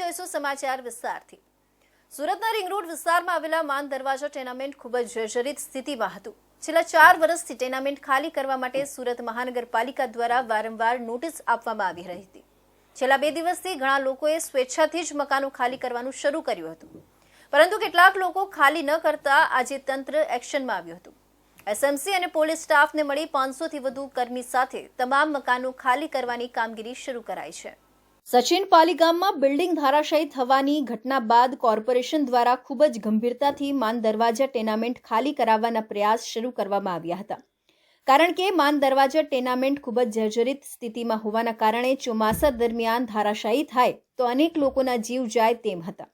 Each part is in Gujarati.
જોઈશું સમાચાર વિસ્તારથી। સુરતના રિંગ રોડ વિસ્તારમાં આવેલા માન દરવાજા ટેનામેન્ટ ખૂબ જ જર્જરિત સ્થિતિમાં હતું। છેલ્લા 4 વર્ષથી ટેનામેન્ટ ખાલી કરવા માટે સુરત મહાનગરપાલિકા દ્વારા વારંવાર નોટિસ આપવામાં આવી રહી હતી। છેલ્લા 2 દિવસથી ઘણા લોકોએ સ્વેચ્છાથી જ મકાનો ખાલી કરવાનું શરૂ કર્યું હતું, પરંતુ કેટલાક લોકો ખાલી ન કરતા આજે તંત્ર એક્શનમાં આવ્યું હતું। એસએમસી અને પોલીસ સ્ટાફને મળી 500 થી વધુ કર્મી સાથે તમામ મકાનો ખાલી કરવાની કામગીરી શરૂ કરાઈ છે। સચિન પાલી ગામમાં બિલ્ડિંગ ધરાશાયી થવાની ઘટના બાદ કોર્પોરેશન દ્વારા ખૂબ જ ગંભીરતાથી માન દરવાજા ટેનામેન્ટ ખાલી કરાવવાના પ્રયાસ શરૂ કરવામાં આવ્યા હતા, કારણ કે માન દરવાજા ટેનામેન્ટ ખૂબ જ જર્જરિત સ્થિતિમાં હોવાના કારણે ચોમાસા દરમિયાન ધરાશાયી થાય તો અનેક લોકોના જીવ જાય તેમ હતા।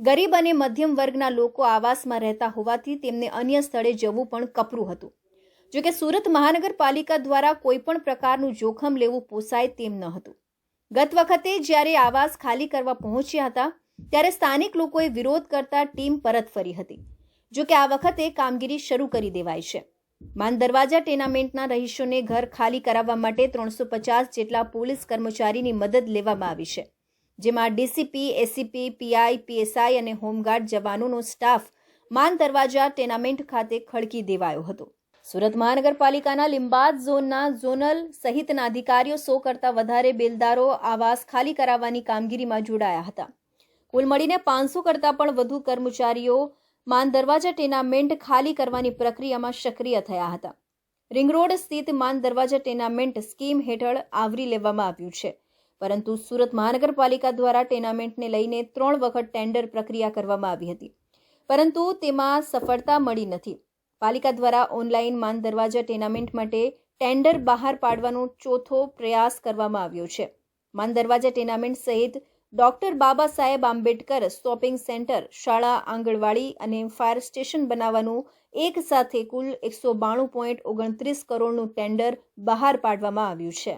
ગરીબ અને મધ્યમ વર્ગના લોકો આવાસમાં રહેતા હોવાથી તેમને અન્ય સ્થળે જવું પણ કપરું હતું। જોકે સુરત મહાનગરપાલિકા દ્વારા કોઈ પણ પ્રકારનું જોખમ લેવું પોસાય તેમ ન હતું। ગત વખતે જ્યારે આવાસ ખાલી કરવા પહોંચ્યા હતા ત્યારે સ્થાનિક લોકોએ વિરોધ કરતા ટીમ પરત ફરી હતી। જોકે આ વખતે કામગીરી શરૂ કરી દેવાઈ છે। માન દરવાજા ટેનામેન્ટના રહીશોને ઘર ખાલી કરાવવા માટે 350 જેટલા પોલીસ કર્મચારીની મદદ લેવામાં આવી છે, જેમાં ડીસીપી, એસીપી, પીઆઈ, પીએસઆઈ અને હોમગાર્ડ જવાનોનો સ્ટાફ માન દરવાજા ટેનામેન્ટ ખાતે ખડકી દેવાયો હતો। સુરત મહાનગરપાલિકાના લીંબાદ ઝોનના ઝોનલ સહિતના અધિકારીઓ 100 કરતા વધારે બેલદારો આવાસ ખાલી કરાવવાની કામગીરીમાં જોડાયા હતા। કુલ મળીને 500 કરતા પણ વધુ કર્મચારીઓ માન દરવાજા ટેનામેન્ટ ખાલી કરવાની પ્રક્રિયામાં સક્રિય થયા હતા। રિંગ રોડ સ્થિત માન દરવાજા ટેનામેન્ટ સ્કીમ હેઠળ આવરી લેવામાં આવ્યું છે, પરંતુ સુરત મહાનગરપાલિકા દ્વારા ટેનામેન્ટને લઈને 3 વખત ટેન્ડર પ્રક્રિયા કરવામાં આવી હતી, પરંતુ તેમાં સફળતા મળી નથી। પાલિકા દ્વારા ઓનલાઈન માન દરવાજા ટેનામેન્ટ માટે ટેન્ડર બહાર પાડવાનો ચોથો પ્રયાસ કરવામાં આવ્યો છે। માન દરવાજા ટેનામેન્ટ સહિત doctor Baba Saheb Ambedkar shopping centre, શાળા, આંગણવાડી અને ફાયર સ્ટેશન બનાવવાનું એક સાથે કુલ 192.29 કરોડનું ટેન્ડર બહાર પાડવામાં આવ્યું છે।